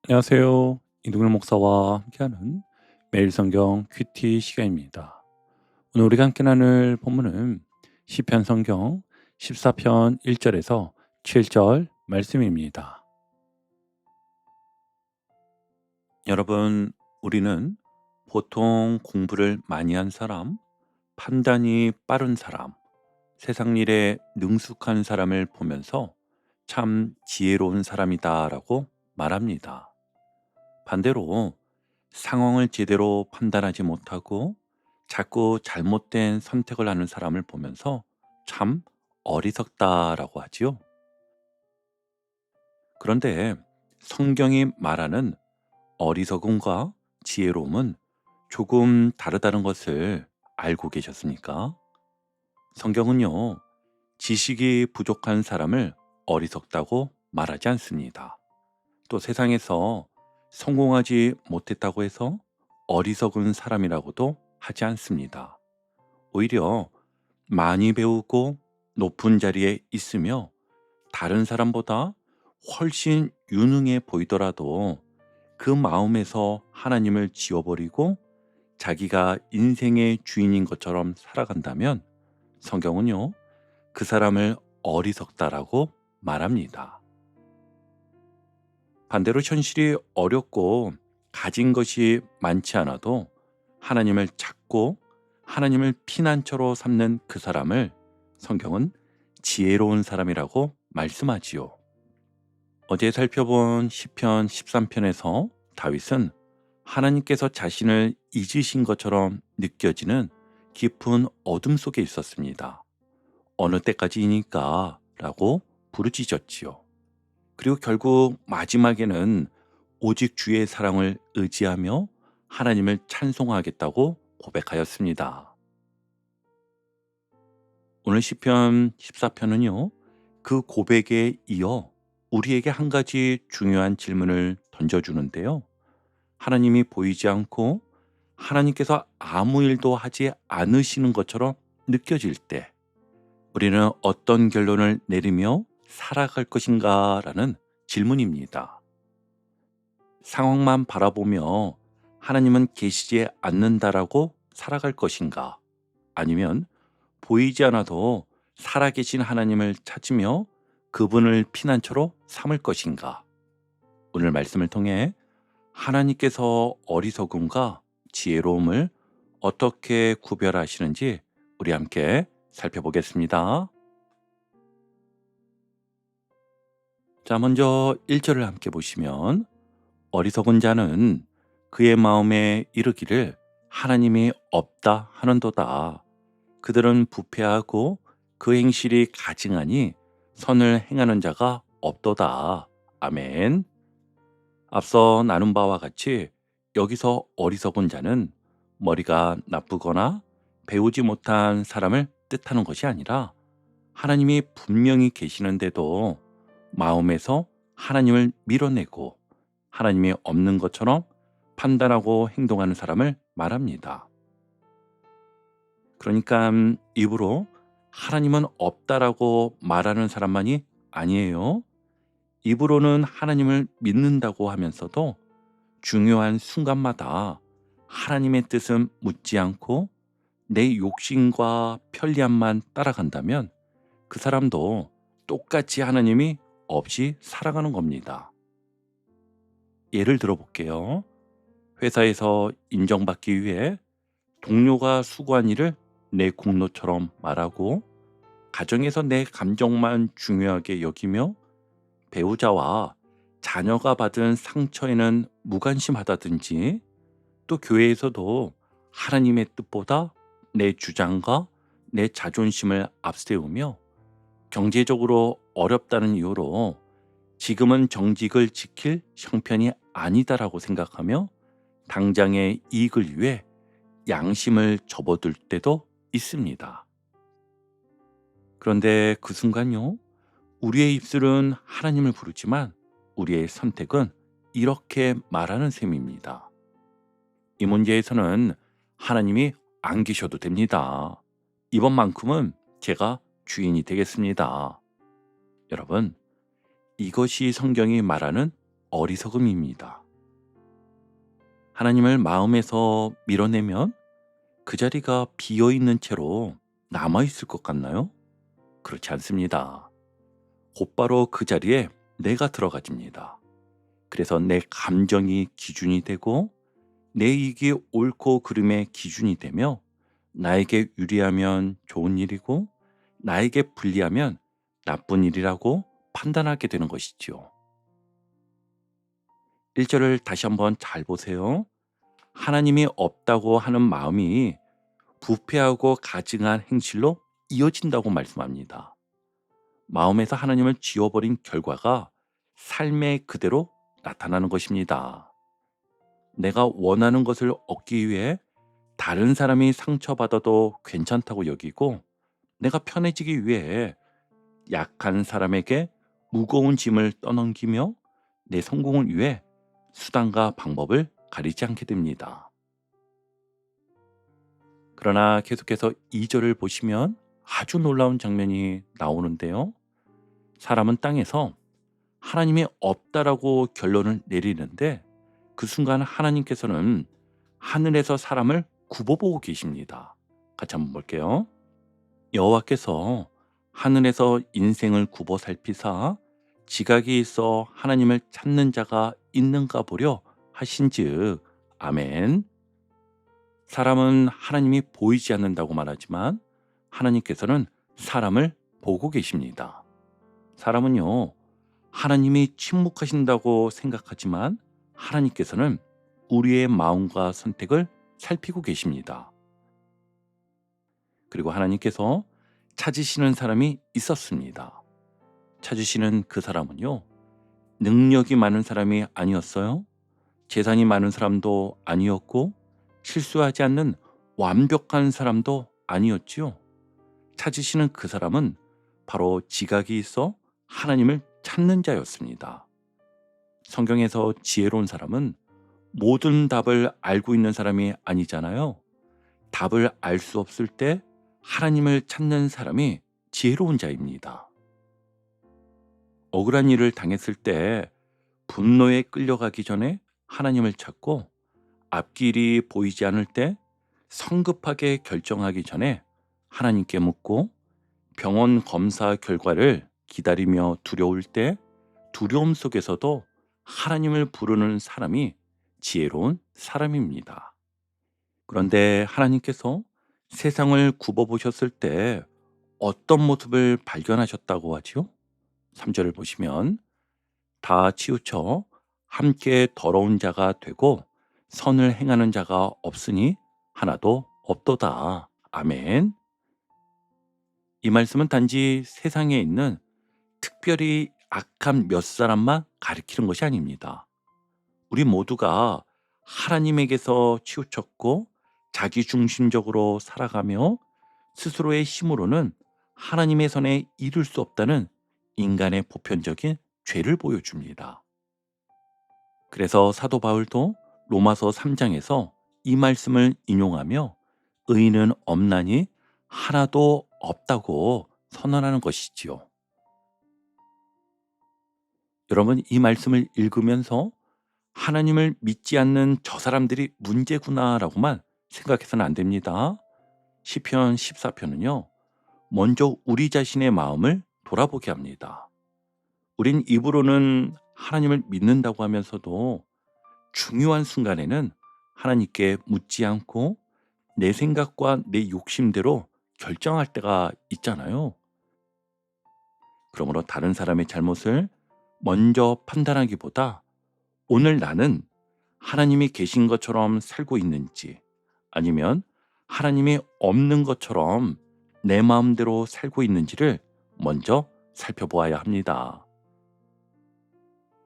안녕하세요. 이동일 목사와 함께하는 매일 성경 큐티 시간입니다. 오늘 우리가 함께 나눌 본문은 시편 성경 14편 1절에서 7절 말씀입니다. 여러분, 우리는 보통 공부를 많이 한 사람, 판단이 빠른 사람, 세상 일에 능숙한 사람을 보면서 참 지혜로운 사람이다라고 말합니다. 반대로 상황을 제대로 판단하지 못하고 자꾸 잘못된 선택을 하는 사람을 보면서 참 어리석다라고 하지요. 그런데 성경이 말하는 어리석음과 지혜로움은 조금 다르다는 것을 알고 계셨습니까? 성경은요, 지식이 부족한 사람을 어리석다고 말하지 않습니다. 또 세상에서 성공하지 못했다고 해서 어리석은 사람이라고도 하지 않습니다. 오히려 많이 배우고 높은 자리에 있으며 다른 사람보다 훨씬 유능해 보이더라도 그 마음에서 하나님을 지워버리고 자기가 인생의 주인인 것처럼 살아간다면 성경은요, 그 사람을 어리석다라고 말합니다. 반대로 현실이 어렵고 가진 것이 많지 않아도 하나님을 찾고 하나님을 피난처로 삼는 그 사람을 성경은 지혜로운 사람이라고 말씀하지요. 어제 살펴본 시편 13편에서 다윗은 하나님께서 자신을 잊으신 것처럼 느껴지는 깊은 어둠 속에 있었습니다. 어느 때까지이니까 라고 부르짖었지요. 그리고 결국 마지막에는 오직 주의 사랑을 의지하며 하나님을 찬송하겠다고 고백하였습니다. 오늘 시편 14편은요, 그 고백에 이어 우리에게 한 가지 중요한 질문을 던져주는데요. 하나님이 보이지 않고 하나님께서 아무 일도 하지 않으시는 것처럼 느껴질 때 우리는 어떤 결론을 내리며 살아갈 것인가 라는 질문입니다. 상황만 바라보며 하나님은 계시지 않는다라고 살아갈 것인가? 아니면 보이지 않아도 살아계신 하나님을 찾으며 그분을 피난처로 삼을 것인가? 오늘 말씀을 통해 하나님께서 어리석음과 지혜로움을 어떻게 구별하시는지 우리 함께 살펴보겠습니다. 자, 먼저 1절을 함께 보시면 어리석은 자는 그의 마음에 이르기를 하나님이 없다 하는도다. 그들은 부패하고 그 행실이 가증하니 선을 행하는 자가 없도다. 아멘. 앞서 나눈 바와 같이 여기서 어리석은 자는 머리가 나쁘거나 배우지 못한 사람을 뜻하는 것이 아니라 하나님이 분명히 계시는데도 마음에서 하나님을 밀어내고 하나님이 없는 것처럼 판단하고 행동하는 사람을 말합니다. 그러니까 입으로 하나님은 없다라고 말하는 사람만이 아니에요. 입으로는 하나님을 믿는다고 하면서도 중요한 순간마다 하나님의 뜻은 묻지 않고 내 욕심과 편리함만 따라간다면 그 사람도 똑같이 하나님이 없이 살아가는 겁니다. 예를 들어 볼게요. 회사에서 인정받기 위해 동료가 수고한 일을 내 공로처럼 말하고 가정에서 내 감정만 중요하게 여기며 배우자와 자녀가 받은 상처에는 무관심하다든지 또 교회에서도 하나님의 뜻보다 내 주장과 내 자존심을 앞세우며 경제적으로 어렵다는 이유로 지금은 정직을 지킬 형편이 아니다라고 생각하며 당장의 이익을 위해 양심을 접어들 때도 있습니다. 그런데 그 순간요, 우리의 입술은 하나님을 부르지만 우리의 선택은 이렇게 말하는 셈입니다. 이 문제에서는 하나님이 안 계셔도 됩니다. 이번만큼은 제가 주인이 되겠습니다. 여러분, 이것이 성경이 말하는 어리석음입니다. 하나님을 마음에서 밀어내면 그 자리가 비어 있는 채로 남아 있을 것 같나요? 그렇지 않습니다. 곧바로 그 자리에 내가 들어가집니다. 그래서 내 감정이 기준이 되고 내 이익이 옳고 그름의 기준이 되며 나에게 유리하면 좋은 일이고 나에게 불리하면 나쁜 일이라고 판단하게 되는 것이지요. 1절을 다시 한번 잘 보세요. 하나님이 없다고 하는 마음이 부패하고 가증한 행실로 이어진다고 말씀합니다. 마음에서 하나님을 지워버린 결과가 삶에 그대로 나타나는 것입니다. 내가 원하는 것을 얻기 위해 다른 사람이 상처받아도 괜찮다고 여기고 내가 편해지기 위해 약한 사람에게 무거운 짐을 떠넘기며 내 성공을 위해 수단과 방법을 가리지 않게 됩니다. 그러나 계속해서 2절을 보시면 아주 놀라운 장면이 나오는데요. 사람은 땅에서 하나님이 없다라고 결론을 내리는데 그 순간 하나님께서는 하늘에서 사람을 굽어보고 계십니다. 같이 한번 볼게요. 여호와께서 하늘에서 인생을 굽어 살피사 지각이 있어 하나님을 찾는 자가 있는가 보려 하신즉 아멘. 사람은 하나님이 보이지 않는다고 말하지만 하나님께서는 사람을 보고 계십니다. 사람은요, 하나님이 침묵하신다고 생각하지만 하나님께서는 우리의 마음과 선택을 살피고 계십니다. 그리고 하나님께서 찾으시는 사람이 있었습니다. 찾으시는 그 사람은요, 능력이 많은 사람이 아니었어요. 재산이 많은 사람도 아니었고 실수하지 않는 완벽한 사람도 아니었지요. 찾으시는 그 사람은 바로 지각이 있어 하나님을 찾는 자였습니다. 성경에서 지혜로운 사람은 모든 답을 알고 있는 사람이 아니잖아요. 답을 알 수 없을 때 하나님을 찾는 사람이 지혜로운 자입니다. 억울한 일을 당했을 때 분노에 끌려가기 전에 하나님을 찾고 앞길이 보이지 않을 때 성급하게 결정하기 전에 하나님께 묻고 병원 검사 결과를 기다리며 두려울 때 두려움 속에서도 하나님을 부르는 사람이 지혜로운 사람입니다. 그런데 하나님께서 세상을 굽어보셨을 때 어떤 모습을 발견하셨다고 하지요? 3절을 보시면 다 치우쳐 함께 더러운 자가 되고 선을 행하는 자가 없으니 하나도 없도다. 아멘. 이 말씀은 단지 세상에 있는 특별히 악한 몇 사람만 가리키는 것이 아닙니다. 우리 모두가 하나님에게서 치우쳤고 자기중심적으로 살아가며 스스로의 힘으로는 하나님의 선에 이룰 수 없다는 인간의 보편적인 죄를 보여줍니다. 그래서 사도 바울도 로마서 3장에서 이 말씀을 인용하며 의인은 없나니 하나도 없다고 선언하는 것이지요. 여러분, 이 말씀을 읽으면서 하나님을 믿지 않는 저 사람들이 문제구나라고만 생각해서는 안 됩니다. 시편 14편은요. 먼저 우리 자신의 마음을 돌아보게 합니다. 우린 입으로는 하나님을 믿는다고 하면서도 중요한 순간에는 하나님께 묻지 않고 내 생각과 내 욕심대로 결정할 때가 있잖아요. 그러므로 다른 사람의 잘못을 먼저 판단하기보다 오늘 나는 하나님이 계신 것처럼 살고 있는지 아니면 하나님이 없는 것처럼 내 마음대로 살고 있는지를 먼저 살펴보아야 합니다.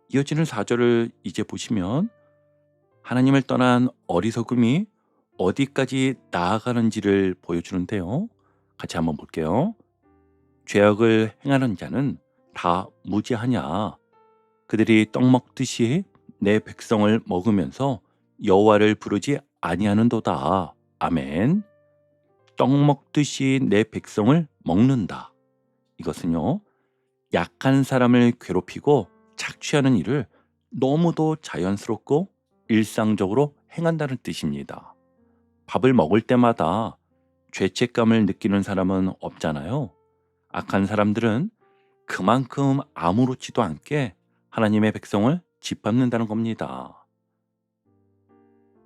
이어지는 4절을 이제 보시면 하나님을 떠난 어리석음이 어디까지 나아가는지를 보여주는데요. 같이 한번 볼게요. 죄악을 행하는 자는 다 무지하냐? 그들이 떡 먹듯이 내 백성을 먹으면서 여호와를 부르지 아니하는도다. 아멘. 떡 먹듯이 내 백성을 먹는다. 이것은요, 약한 사람을 괴롭히고 착취하는 일을 너무도 자연스럽고 일상적으로 행한다는 뜻입니다. 밥을 먹을 때마다 죄책감을 느끼는 사람은 없잖아요. 악한 사람들은 그만큼 아무렇지도 않게 하나님의 백성을 짓밟는다는 겁니다.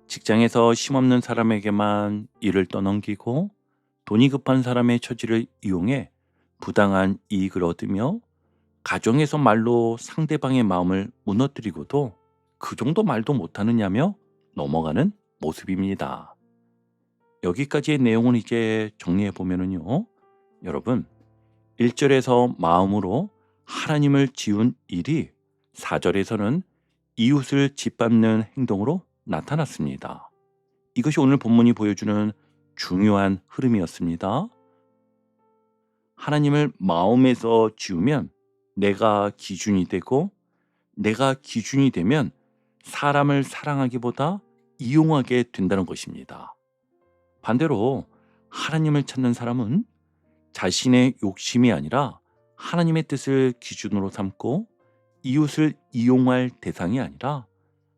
직장에서 힘없는 사람에게만 일을 떠넘기고 돈이 급한 사람의 처지를 이용해 부당한 이익을 얻으며 가정에서 말로 상대방의 마음을 무너뜨리고도 그 정도 말도 못하느냐며 넘어가는 모습입니다. 여기까지의 내용은 이제 정리해 보면은요. 여러분, 1절에서 마음으로 하나님을 지운 일이 4절에서는 이웃을 짓밟는 행동으로 나타났습니다. 이것이 오늘 본문이 보여주는 중요한 흐름이었습니다. 하나님을 마음에서 지우면 내가 기준이 되고, 내가 기준이 되면 사람을 사랑하기보다 이용하게 된다는 것입니다. 반대로 하나님을 찾는 사람은 자신의 욕심이 아니라 하나님의 뜻을 기준으로 삼고 이웃을 이용할 대상이 아니라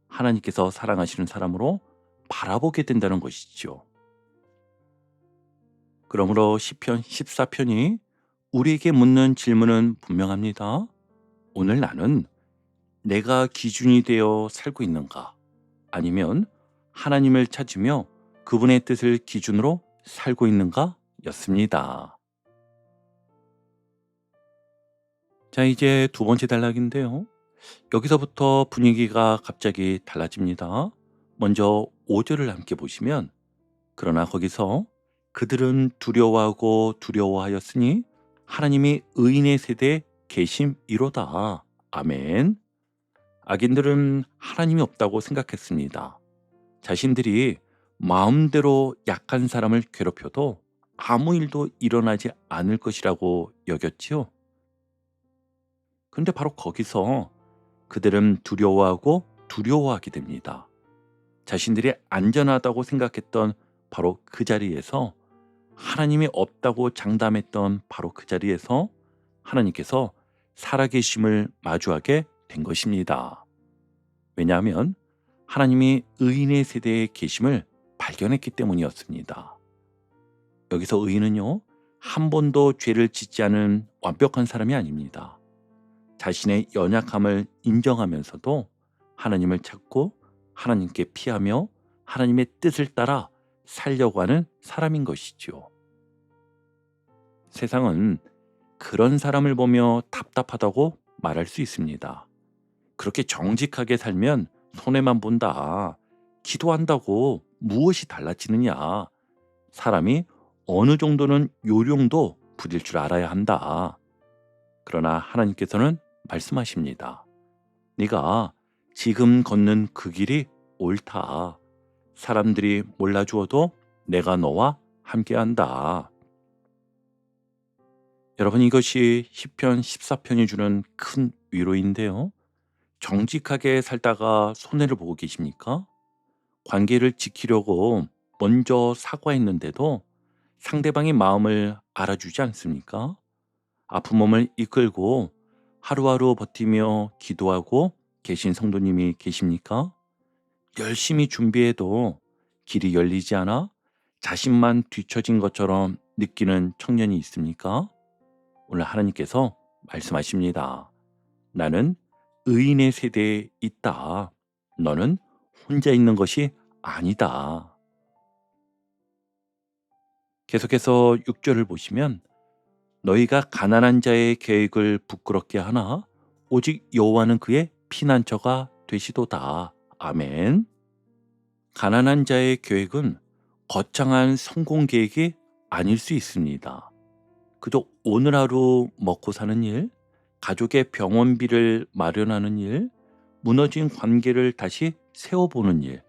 하나님께서 사랑하시는 사람으로 바라보게 된다는 것이죠. 그러므로 시편 14편이 우리에게 묻는 질문은 분명합니다. 오늘 나는 내가 기준이 되어 살고 있는가? 아니면 하나님을 찾으며 그분의 뜻을 기준으로 살고 있는가? 였습니다. 자, 이제 두 번째 단락인데요. 여기서부터 분위기가 갑자기 달라집니다. 먼저 5절을 함께 보시면, 그러나 거기서 그들은 두려워하고 두려워하였으니 하나님이 의인의 세대에 계심이로다. 아멘. 악인들은 하나님이 없다고 생각했습니다. 자신들이 마음대로 약한 사람을 괴롭혀도 아무 일도 일어나지 않을 것이라고 여겼지요. 그런데 바로 거기서 그들은 두려워하고 두려워하게 됩니다. 자신들이 안전하다고 생각했던 바로 그 자리에서, 하나님이 없다고 장담했던 바로 그 자리에서 하나님께서 살아계심을 마주하게 된 것입니다. 왜냐하면 하나님이 의인의 세대에 계심을 발견했기 때문이었습니다. 여기서 의인은요, 한 번도 죄를 짓지 않은 완벽한 사람이 아닙니다. 자신의 연약함을 인정하면서도 하나님을 찾고 하나님께 피하며 하나님의 뜻을 따라 살려고 하는 사람인 것이죠. 세상은 그런 사람을 보며 답답하다고 말할 수 있습니다. 그렇게 정직하게 살면 손해만 본다. 기도한다고 무엇이 달라지느냐. 사람이 어느 정도는 요령도 부릴 줄 알아야 한다. 그러나 하나님께서는 말씀하십니다. 네가 지금 걷는 그 길이 옳다. 사람들이 몰라주어도 내가 너와 함께한다. 여러분, 이것이 시편 14편이 주는 큰 위로인데요. 정직하게 살다가 손해를 보고 계십니까? 관계를 지키려고 먼저 사과했는데도 상대방의 마음을 알아주지 않습니까? 아픈 몸을 이끌고 하루하루 버티며 기도하고 계신 성도님이 계십니까? 열심히 준비해도 길이 열리지 않아 자신만 뒤처진 것처럼 느끼는 청년이 있습니까? 오늘 하나님께서 말씀하십니다. 나는 의인의 세대에 있다. 너는 혼자 있는 것이 아니다. 계속해서 6절을 보시면, 너희가 가난한 자의 계획을 부끄럽게 하나 오직 여호와는 그의 피난처가 되시도다. 아멘. 가난한 자의 계획은 거창한 성공 계획이 아닐 수 있습니다. 그저 오늘 하루 먹고 사는 일, 가족의 병원비를 마련하는 일, 무너진 관계를 다시 세워보는 일,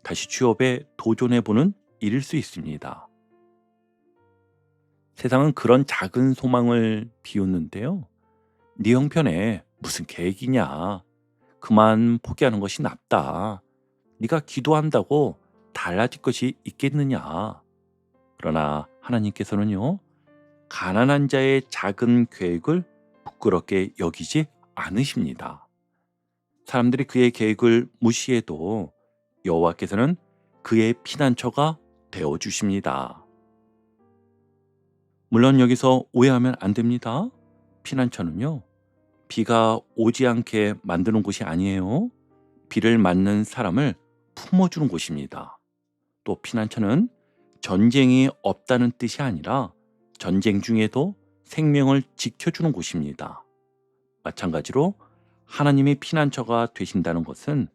다시 취업에 도전해보는 일일 수 있습니다. 세상은 그런 작은 소망을 비웃는데요. 네 형편에 무슨 계획이냐. 그만 포기하는 것이 낫다. 네가 기도한다고 달라질 것이 있겠느냐. 그러나 하나님께서는요, 가난한 자의 작은 계획을 부끄럽게 여기지 않으십니다. 사람들이 그의 계획을 무시해도 여호와께서는 그의 피난처가 되어 주십니다. 물론 여기서 오해하면 안 됩니다. 피난처는요, 비가 오지 않게 만드는 곳이 아니에요. 비를 맞는 사람을 품어주는 곳입니다. 또 피난처는 전쟁이 없다는 뜻이 아니라 전쟁 중에도 생명을 지켜주는 곳입니다. 마찬가지로 하나님이 피난처가 되신다는 것은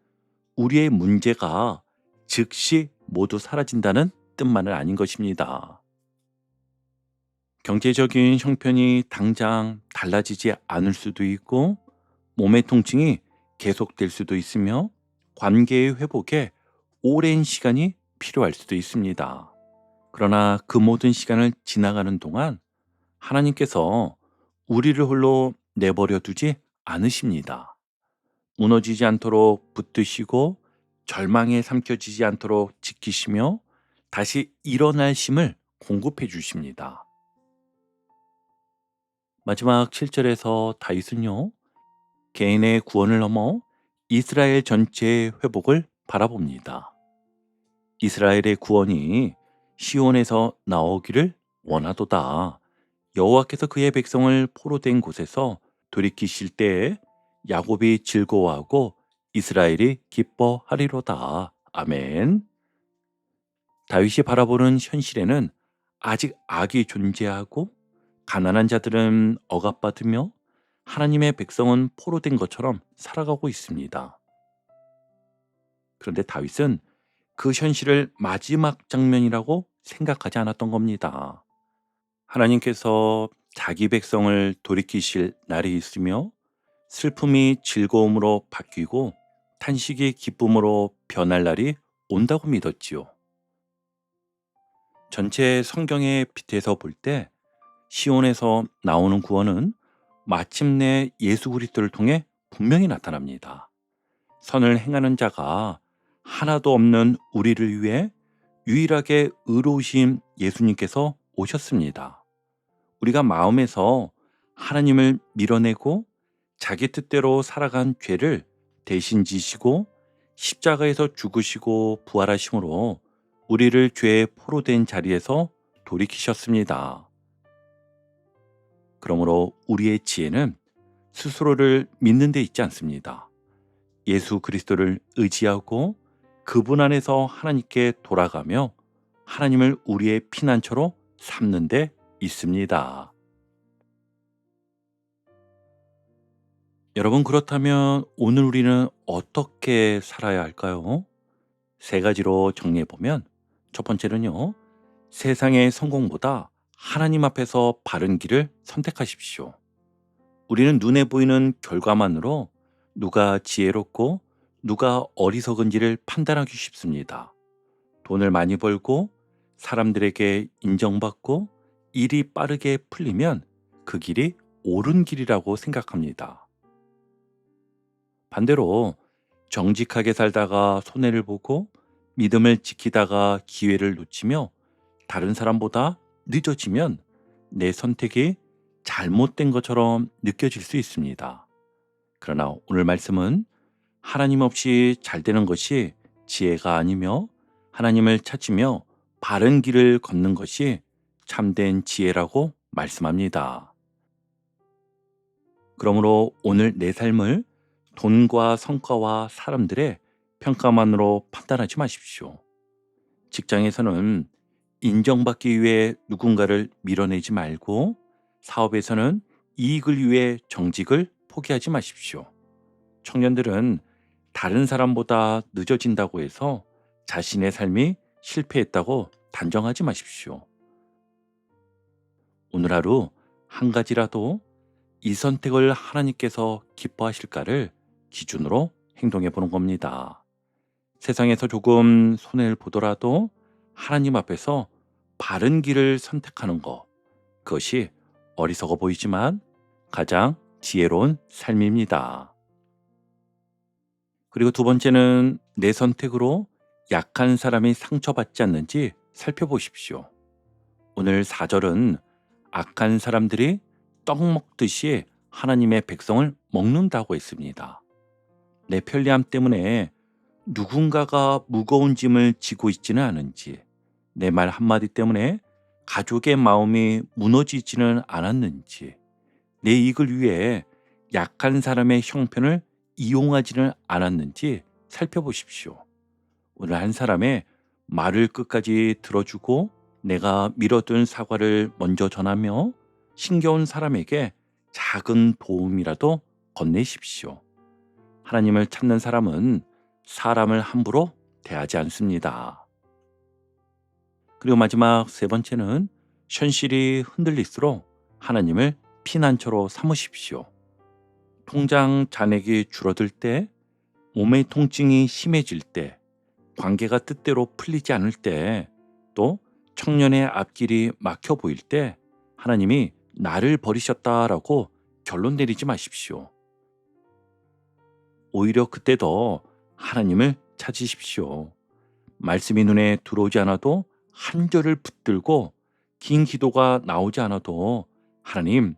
우리의 문제가 즉시 모두 사라진다는 뜻만은 아닌 것입니다. 경제적인 형편이 당장 달라지지 않을 수도 있고, 몸의 통증이 계속될 수도 있으며, 관계의 회복에 오랜 시간이 필요할 수도 있습니다. 그러나 그 모든 시간을 지나가는 동안 하나님께서 우리를 홀로 내버려 두지 않으십니다. 무너지지 않도록 붙드시고 절망에 삼켜지지 않도록 지키시며 다시 일어날 힘을 공급해 주십니다. 마지막 7절에서 다윗은요, 개인의 구원을 넘어 이스라엘 전체의 회복을 바라봅니다. 이스라엘의 구원이 시온에서 나오기를 원하도다. 여호와께서 그의 백성을 포로된 곳에서 돌이키실 때에 야곱이 즐거워하고 이스라엘이 기뻐하리로다. 아멘. 다윗이 바라보는 현실에는 아직 악이 존재하고 가난한 자들은 억압받으며 하나님의 백성은 포로된 것처럼 살아가고 있습니다. 그런데 다윗은 그 현실을 마지막 장면이라고 생각하지 않았던 겁니다. 하나님께서 자기 백성을 돌이키실 날이 있으며 슬픔이 즐거움으로 바뀌고 탄식이 기쁨으로 변할 날이 온다고 믿었지요. 전체 성경의 빛에서 볼 때 시온에서 나오는 구원은 마침내 예수 그리스도를 통해 분명히 나타납니다. 선을 행하는 자가 하나도 없는 우리를 위해 유일하게 의로우신 예수님께서 오셨습니다. 우리가 마음에서 하나님을 밀어내고 자기 뜻대로 살아간 죄를 대신 지시고 십자가에서 죽으시고 부활하심으로 우리를 죄의 포로된 자리에서 돌이키셨습니다. 그러므로 우리의 지혜는 스스로를 믿는 데 있지 않습니다. 예수 그리스도를 의지하고 그분 안에서 하나님께 돌아가며 하나님을 우리의 피난처로 삼는 데 있습니다. 여러분, 그렇다면 오늘 우리는 어떻게 살아야 할까요? 세 가지로 정리해 보면, 첫 번째는요, 세상의 성공보다 하나님 앞에서 바른 길을 선택하십시오. 우리는 눈에 보이는 결과만으로 누가 지혜롭고 누가 어리석은지를 판단하기 쉽습니다. 돈을 많이 벌고 사람들에게 인정받고 일이 빠르게 풀리면 그 길이 옳은 길이라고 생각합니다. 반대로 정직하게 살다가 손해를 보고 믿음을 지키다가 기회를 놓치며 다른 사람보다 늦어지면 내 선택이 잘못된 것처럼 느껴질 수 있습니다. 그러나 오늘 말씀은 하나님 없이 잘 되는 것이 지혜가 아니며 하나님을 찾으며 바른 길을 걷는 것이 참된 지혜라고 말씀합니다. 그러므로 오늘 내 삶을 돈과 성과와 사람들의 평가만으로 판단하지 마십시오. 직장에서는 인정받기 위해 누군가를 밀어내지 말고, 사업에서는 이익을 위해 정직을 포기하지 마십시오. 청년들은 다른 사람보다 늦어진다고 해서 자신의 삶이 실패했다고 단정하지 마십시오. 오늘 하루 한 가지라도 이 선택을 하나님께서 기뻐하실까를 기준으로 행동해 보는 겁니다. 세상에서 조금 손해를 보더라도 하나님 앞에서 바른 길을 선택하는 것, 그것이 어리석어 보이지만 가장 지혜로운 삶입니다. 그리고 두 번째는 내 선택으로 약한 사람이 상처받지 않는지 살펴보십시오. 오늘 4절은 악한 사람들이 떡 먹듯이 하나님의 백성을 먹는다고 했습니다. 내 편리함 때문에 누군가가 무거운 짐을 지고 있지는 않은지, 내 말 한마디 때문에 가족의 마음이 무너지지는 않았는지, 내 이익을 위해 약한 사람의 형편을 이용하지는 않았는지 살펴보십시오. 오늘 한 사람의 말을 끝까지 들어주고 내가 미뤄둔 사과를 먼저 전하며 신겨운 사람에게 작은 도움이라도 건네십시오. 하나님을 찾는 사람은 사람을 함부로 대하지 않습니다. 그리고 마지막 세 번째는 현실이 흔들릴수록 하나님을 피난처로 삼으십시오. 통장 잔액이 줄어들 때, 몸의 통증이 심해질 때, 관계가 뜻대로 풀리지 않을 때, 또 청년의 앞길이 막혀 보일 때 하나님이 나를 버리셨다라고 결론 내리지 마십시오. 오히려 그때도 하나님을 찾으십시오. 말씀이 눈에 들어오지 않아도 한 절을 붙들고 긴 기도가 나오지 않아도 하나님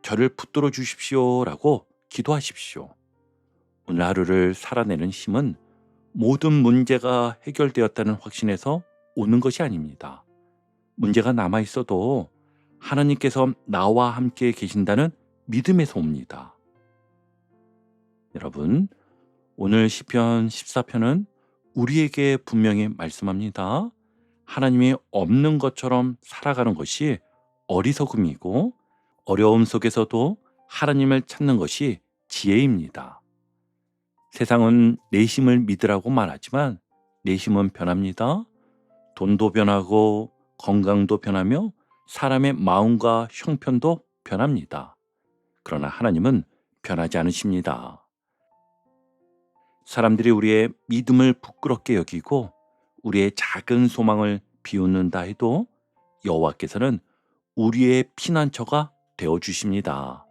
저를 붙들어 주십시오라고 기도하십시오. 오늘 하루를 살아내는 힘은 모든 문제가 해결되었다는 확신에서 오는 것이 아닙니다. 문제가 남아 있어도 하나님께서 나와 함께 계신다는 믿음에서 옵니다. 여러분, 오늘 시편 14편은 우리에게 분명히 말씀합니다. 하나님이 없는 것처럼 살아가는 것이 어리석음이고, 어려움 속에서도 하나님을 찾는 것이 지혜입니다. 세상은 내 힘을 믿으라고 말하지만 내 힘은 변합니다. 돈도 변하고 건강도 변하며 사람의 마음과 형편도 변합니다. 그러나 하나님은 변하지 않으십니다. 사람들이 우리의 믿음을 부끄럽게 여기고 우리의 작은 소망을 비웃는다 해도 여호와께서는 우리의 피난처가 되어 주십니다.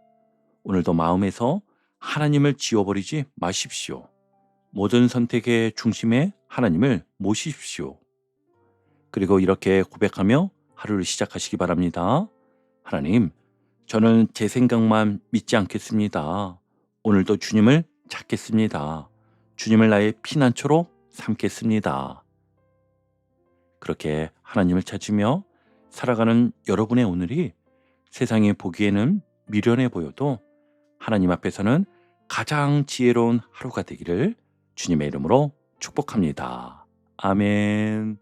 오늘도 마음에서 하나님을 지워버리지 마십시오. 모든 선택의 중심에 하나님을 모십시오. 그리고 이렇게 고백하며 하루를 시작하시기 바랍니다. 하나님, 저는 제 생각만 믿지 않겠습니다. 오늘도 주님을 찾겠습니다. 주님을 나의 피난처로 삼겠습니다. 그렇게 하나님을 찾으며 살아가는 여러분의 오늘이 세상이 보기에는 미련해 보여도 하나님 앞에서는 가장 지혜로운 하루가 되기를 주님의 이름으로 축복합니다. 아멘.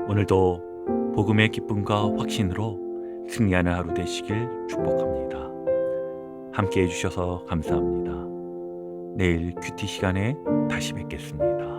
오늘도 복음의 기쁨과 확신으로 승리하는 하루 되시길 축복합니다. 함께 해주셔서 감사합니다. 내일 큐티 시간에 다시 뵙겠습니다.